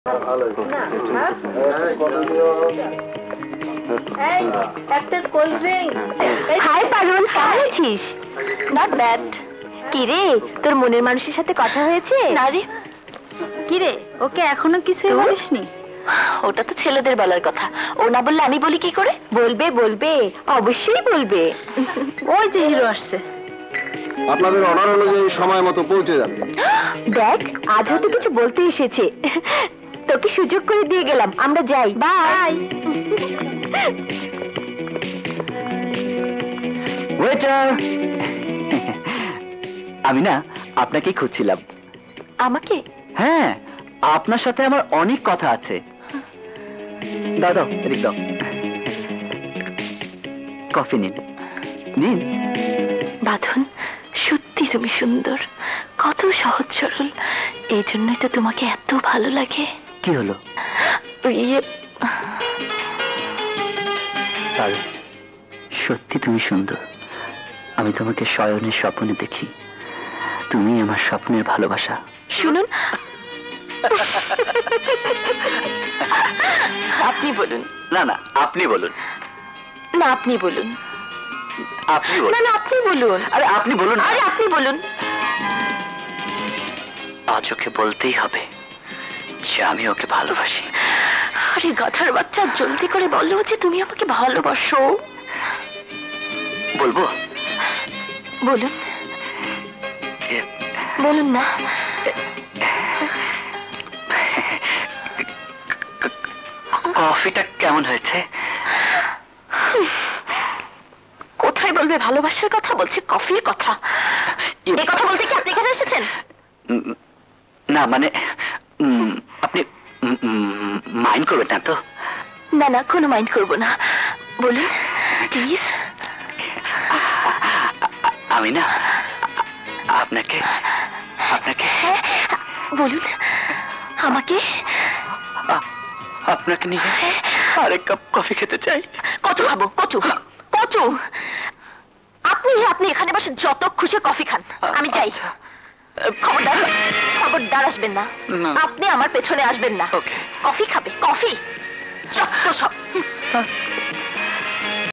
High পারুল, কেমন আছিস? Not bad. কিরে, তোর মনের মানুষের সাথে কথা হয়েছে? না রে। কিরে, ওকে এখনো কিছুই বলিসনি? ওটা তো ছেলেদের বলার কথা, ও না বললে আমি বলি কি করে? বলবে বলবে, অবশ্যই বলবে। ওই যে হিরো আসছে। আপনাদের অর্ডার অনুযায়ী সময় মতো পৌঁছে যাবে। দেখ, আজ হয়তো কিছু বলতে এসেছে, তোকে সুযোগ করে দিয়ে গেলাম। আমরা যাই, বাই। ওয়েটার, আমি না আপনাকেই খুঁজছিলাম। আমাকে? হ্যাঁ, আপনার সাথে আমার অনেক কথা আছে। দাও দাও, এদিক দাও। কফি নিন নিন। বাঁধন, সত্যি তুমি সুন্দর, কত সহজ সরল, এই জন্যই তো তোমাকে এত ভালো লাগে। কি হলো? সত্যি তুমি সুন্দর। আমি তোমাকে শয়নের স্বপ্নে দেখি, তুমি আমার স্বপ্নের ভালোবাসা। শুনুন, আপনি বলুন। না না, আপনি বলুন। না, আপনি বলুন। আপনি বলুন। না না, আপনি বলুন। আরে আপনি বলুন। আরে আপনি বলুন। আজ ওকে বলতেই হবে যে আমি ওকে ভালোবাসি। আরে গাধার বাচ্চা, জলদি করে বলো যে তুমি আমাকে ভালোবাসো। বলবো? বলুন বলুন না। কফিটা কেমন হয়েছে? কোথায় বলবে ভালোবাসার কথা, বলছে কফির কথা। এই কথা বলতে কি আপনি এখানে এসেছেন? না মানে, আপনি মাইন্ড করবেন না তো? না না, কোনো মাইন্ড করবো না, বলুন প্লিজ। আমি না আপনাকে আপনাকে বলুন। আমাকে? আপনাকে নিয়ে আরেক কাপ কফি খেতে চাই। কত খাবো? কত কত? আপনি আপনি এখানে বসে যত খুশি কফি খান, আমি যাই। খবরদার খবরদার আসবেন না, আপনি আমার পেছনে আসবেন না। ওকে। কফি খাবে? কফি? যত সব।